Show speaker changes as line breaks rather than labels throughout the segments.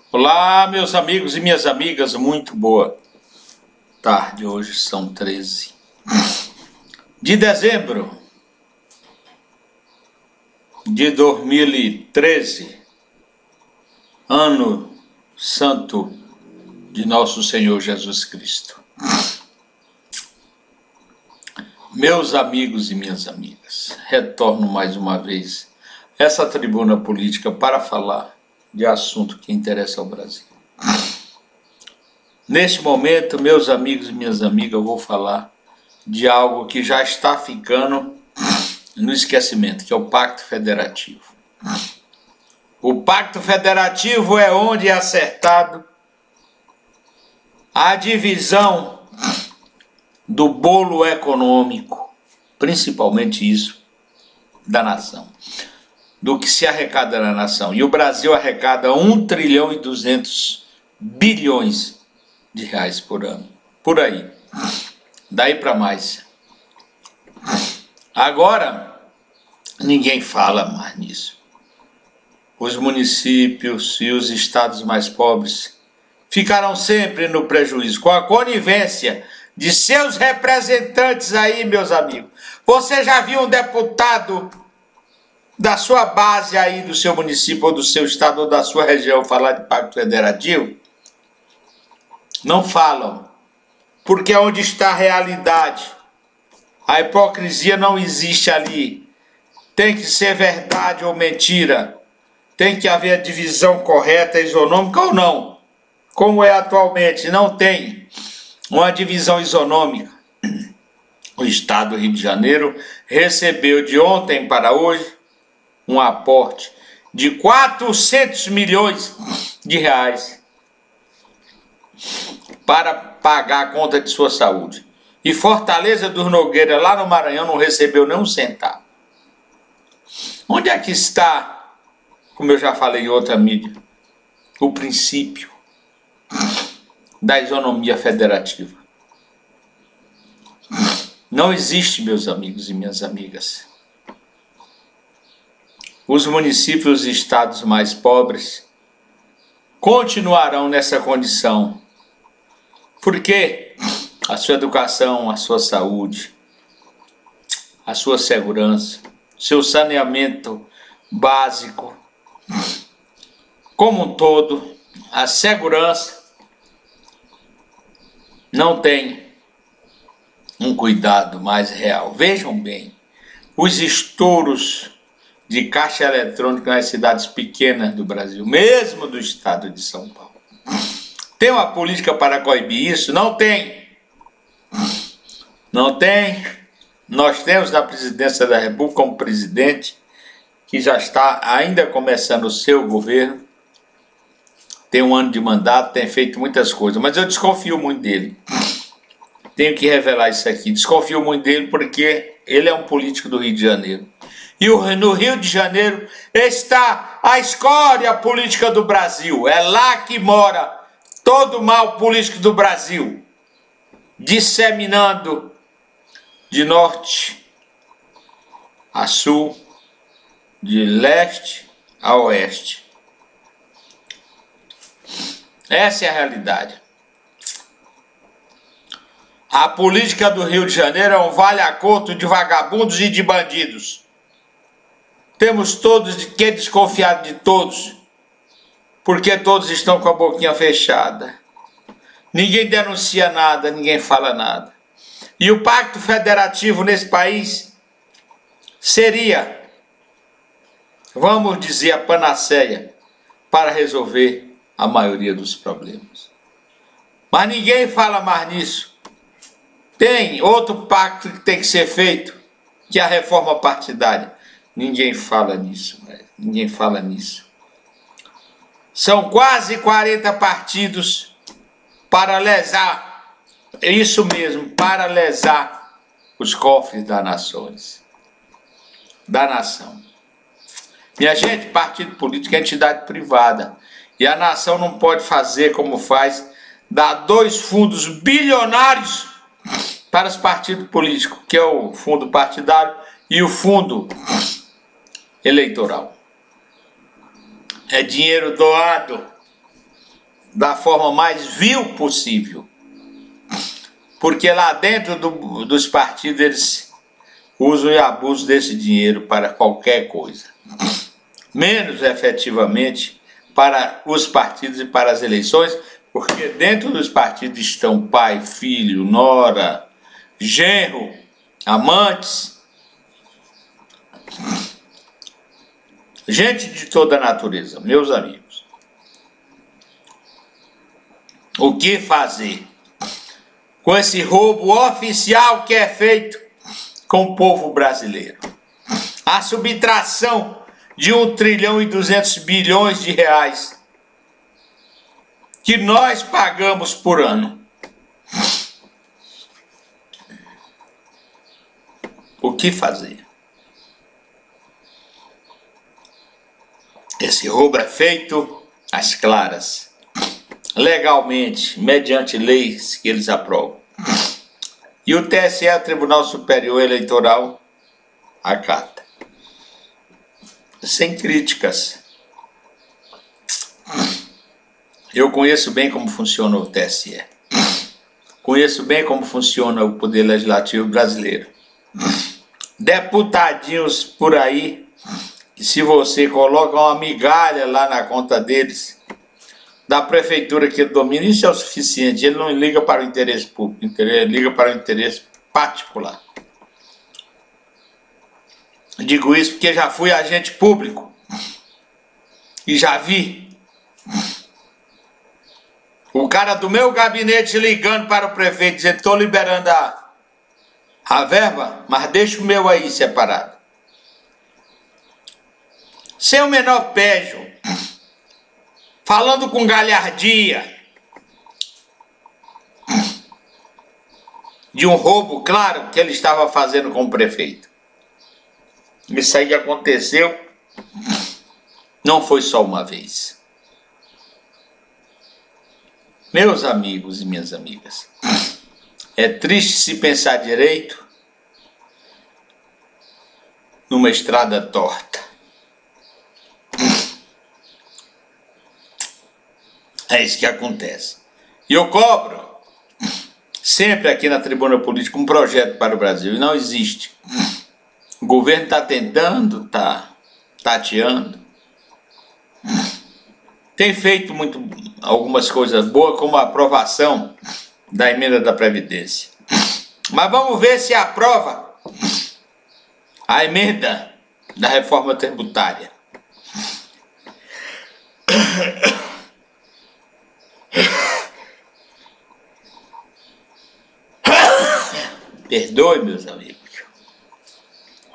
Olá, meus amigos e minhas amigas, muito boa tarde. Hoje são 13 de dezembro de 2013, ano santo de nosso Senhor Jesus Cristo. Meus amigos e minhas amigas, retorno mais uma vez a essa tribuna política para falar de assunto que interessa ao Brasil. Neste momento, meus amigos e minhas amigas, eu vou falar de algo que já está ficando no esquecimento, que é o Pacto Federativo. O Pacto Federativo é onde é acertado a divisão do bolo econômico, principalmente isso, da nação, do que se arrecada na nação. E o Brasil arrecada 1 trilhão e 200 bilhões de reais por ano, por aí, daí para mais. Agora, ninguém fala mais nisso. Os municípios e os estados mais pobres ficarão sempre no prejuízo, com a conivência de seus representantes aí, meus amigos. Você já viu um deputado da sua base aí, do seu município, ou do seu estado, ou da sua região, falar de Pacto Federativo? Não falam, porque é onde está a realidade. A hipocrisia não existe ali. Tem que ser verdade ou mentira. Tem que haver a divisão correta, isonômica ou não. Como é atualmente, não tem uma divisão isonômica. O estado do Rio de Janeiro recebeu de ontem para hoje um aporte de 400 milhões de reais para pagar a conta de sua saúde. E Fortaleza dos Nogueira, lá no Maranhão, não recebeu nem um centavo. Onde é que está, como eu já falei em outra mídia, o princípio da isonomia federativa? Não existe, meus amigos e minhas amigas. Os municípios e estados mais pobres continuarão nessa condição, porque a sua educação, a sua saúde, a sua segurança, seu saneamento básico, como um todo, a segurança não tem um cuidado mais real. Vejam bem, os estouros de caixa eletrônica nas cidades pequenas do Brasil, mesmo do estado de São Paulo. Tem uma política para coibir isso? Não tem. Não tem. Nós temos na presidência da República um presidente que já está ainda começando o seu governo, tem um ano de mandato, tem feito muitas coisas, mas eu desconfio muito dele. Tenho que revelar isso aqui. Desconfio muito dele porque ele é um político do Rio de Janeiro. E no Rio de Janeiro está a escória política do Brasil. É lá que mora todo o mal político do Brasil, disseminando de norte a sul, de leste a oeste. Essa é a realidade. A política do Rio de Janeiro é um vale-acordo de vagabundos e de bandidos. Temos todos que desconfiar de todos, porque todos estão com a boquinha fechada. Ninguém denuncia nada, ninguém fala nada. E o Pacto Federativo nesse país seria, vamos dizer, a panaceia para resolver a maioria dos problemas. Mas ninguém fala mais nisso. Tem outro pacto que tem que ser feito, que é a reforma partidária. Ninguém fala nisso, ninguém fala nisso. São quase 40 partidos para lesar, é isso mesmo, para lesar os cofres das nações, da nação. Minha gente, partido político é entidade privada. E a nação não pode fazer como faz, dar 2 fundos bilionários para os partidos políticos, que é o fundo partidário e o fundo eleitoral. É dinheiro doado da forma mais vil possível. Porque lá dentro dos partidos eles usam e abusam desse dinheiro para qualquer coisa. Menos efetivamente para os partidos e para as eleições, porque dentro dos partidos estão pai, filho, nora, genro, amantes, gente de toda a natureza, meus amigos. O que fazer com esse roubo oficial que é feito com o povo brasileiro? A subtração de 1 trilhão e 200 bilhões de reais que nós pagamos por ano. O que fazer? Esse roubo é feito às claras, legalmente, mediante leis que eles aprovam. E o TSE, o Tribunal Superior Eleitoral, acata. Sem críticas. Eu conheço bem como funciona o TSE. Conheço bem como funciona o Poder Legislativo brasileiro. Deputadinhos por aí, que se você coloca uma migalha lá na conta deles, da prefeitura que ele domina, isso é o suficiente. Ele não liga para o interesse público, ele liga para o interesse particular. Digo isso porque já fui agente público e já vi o cara do meu gabinete ligando para o prefeito dizendo: estou liberando a verba, mas deixa o meu aí separado. Sem o menor pejo, falando com galhardia de um roubo, claro, que ele estava fazendo com o prefeito. Isso aí aconteceu, não foi só uma vez. Meus amigos e minhas amigas, é triste se pensar direito numa estrada torta. É isso que acontece. E eu cobro sempre aqui na Tribuna Política um projeto para o Brasil, e não existe. O governo está tentando, está tateando. Tem feito algumas coisas boas, como a aprovação da emenda da Previdência. Mas vamos ver se aprova a emenda da reforma tributária. Perdoe, meus amigos.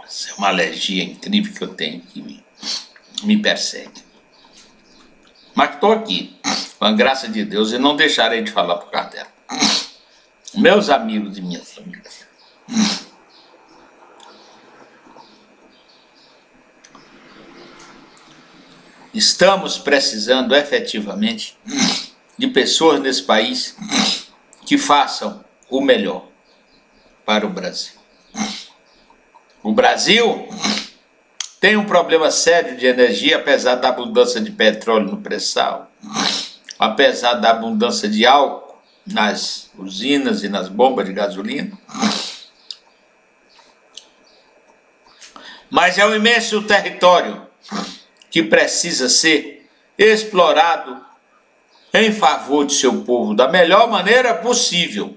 Essa é uma alergia incrível que eu tenho que me persegue. Mas estou aqui, com a graça de Deus, e não deixarei de falar por causa dela. Meus amigos e minhas amigas, estamos precisando efetivamente de pessoas nesse país que façam o melhor para o Brasil. O Brasil tem um problema sério de energia, apesar da abundância de petróleo no pré-sal, apesar da abundância de álcool nas usinas e nas bombas de gasolina. Mas é um imenso território que precisa ser explorado em favor de seu povo da melhor maneira possível.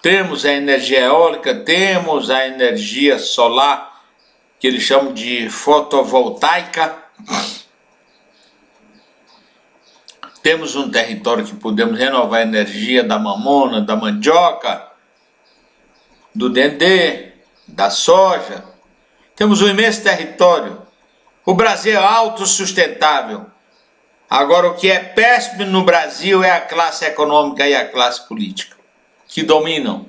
Temos a energia eólica, temos a energia solar, que eles chamam de fotovoltaica. Temos um território que podemos renovar a energia da mamona, da mandioca, do dendê, da soja. Temos um imenso território. O Brasil é autossustentável. Agora, o que é péssimo no Brasil é a classe econômica e a classe política, que dominam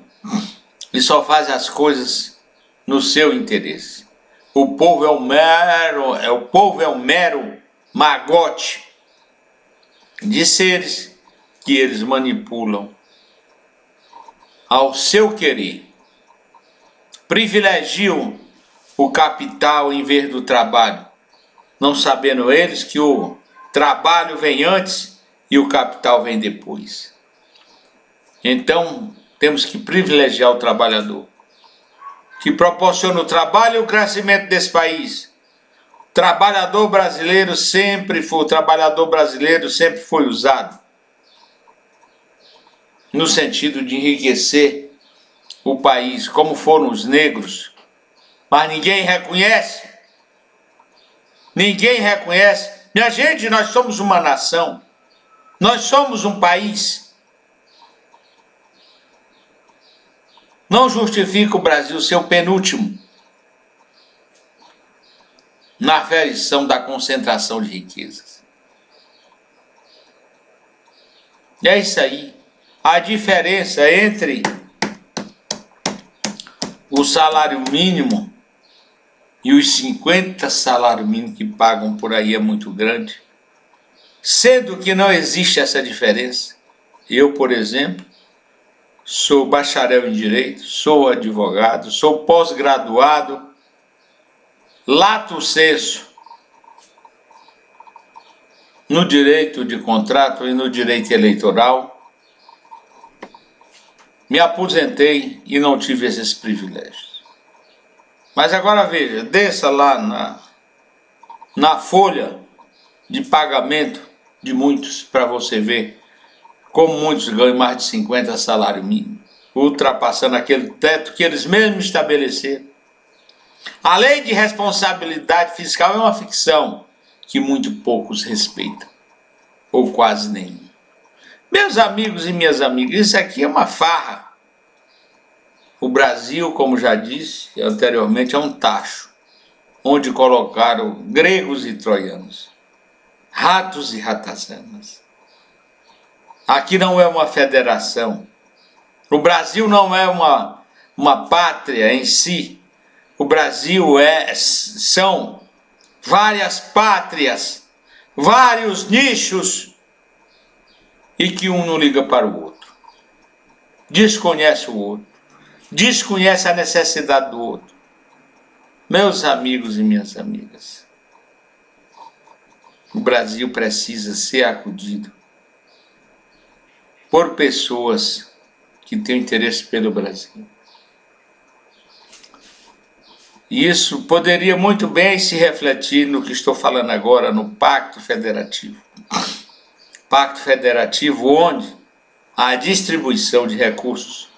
e só fazem as coisas no seu interesse. O povo é um mero magote de seres que eles manipulam ao seu querer. Privilegiam o capital em vez do trabalho, não sabendo eles que o Trabalho vem antes e o capital vem depois. Então, temos que privilegiar o trabalhador, que proporciona o trabalho e o crescimento desse país. O trabalhador brasileiro sempre foi usado no sentido de enriquecer o país, como foram os negros, mas ninguém reconhece. Ninguém reconhece. Minha gente, nós somos uma nação, nós somos um país. Não justifica o Brasil ser o penúltimo na aferição da concentração de riquezas. E é isso aí. A diferença entre o salário mínimo e os 50 salários mínimos que pagam por aí é muito grande, sendo que não existe essa diferença. Eu, por exemplo, sou bacharel em Direito, sou advogado, sou pós-graduado, lato sensu no direito de contrato e no direito eleitoral. Me aposentei e não tive esses privilégios. Mas agora veja, desça lá na folha de pagamento de muitos para você ver como muitos ganham mais de 50 salário mínimo, ultrapassando aquele teto que eles mesmos estabeleceram. A lei de responsabilidade fiscal é uma ficção que muito poucos respeitam, ou quase nenhum. Meus amigos e minhas amigas, isso aqui é uma farra. O Brasil, como já disse anteriormente, é um tacho, onde colocaram gregos e troianos, ratos e ratazanas. Aqui não é uma federação. O Brasil não é uma pátria em si. O Brasil são várias pátrias, vários nichos, e que um não liga para o outro, desconhece o outro, desconhece a necessidade do outro. Meus amigos e minhas amigas, o Brasil precisa ser acudido por pessoas que têm interesse pelo Brasil. E isso poderia muito bem se refletir no que estou falando agora, no Pacto Federativo. Pacto Federativo onde a distribuição de recursos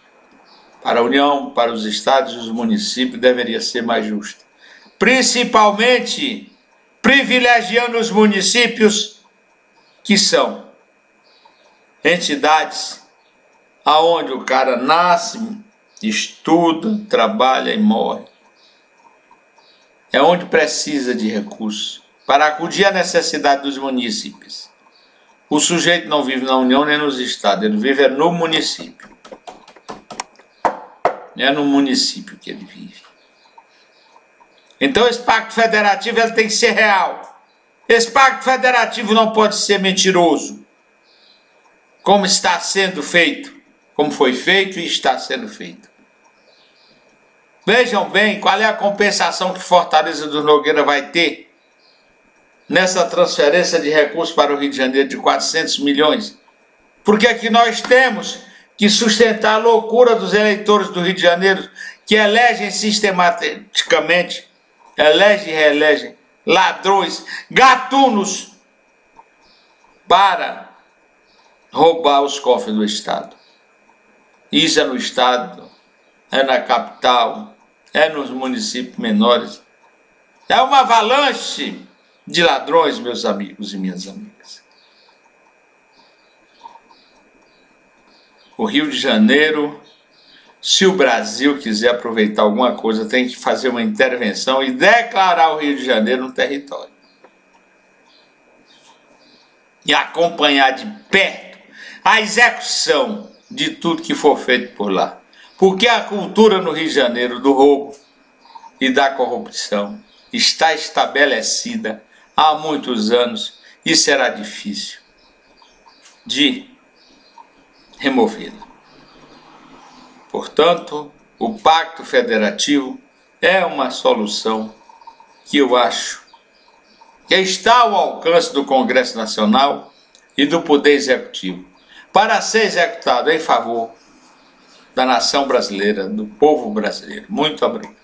para a União, para os estados e os municípios deveria ser mais justa. Principalmente privilegiando os municípios que são entidades aonde o cara nasce, estuda, trabalha e morre. É onde precisa de recursos para acudir à necessidade dos municípios. O sujeito não vive na União nem nos estados, ele vive no município. É no município que ele vive. Então esse pacto federativo ele tem que ser real. Esse pacto federativo não pode ser mentiroso, como está sendo feito, como foi feito e está sendo feito. Vejam bem qual é a compensação que Fortaleza do Nogueira vai ter nessa transferência de recursos para o Rio de Janeiro de 400 milhões. Porque aqui nós temos que sustentar a loucura dos eleitores do Rio de Janeiro que elegem sistematicamente, elegem e reelegem ladrões, gatunos para roubar os cofres do Estado. Isso é no Estado, é na capital, é nos municípios menores. É uma avalanche de ladrões, meus amigos e minhas amigas. O Rio de Janeiro, se o Brasil quiser aproveitar alguma coisa, tem que fazer uma intervenção e declarar o Rio de Janeiro um território. E acompanhar de perto a execução de tudo que for feito por lá. Porque a cultura no Rio de Janeiro do roubo e da corrupção está estabelecida há muitos anos e será difícil de removê-la. Portanto, o Pacto Federativo é uma solução que eu acho que está ao alcance do Congresso Nacional e do Poder Executivo, para ser executado em favor da nação brasileira, do povo brasileiro. Muito obrigado.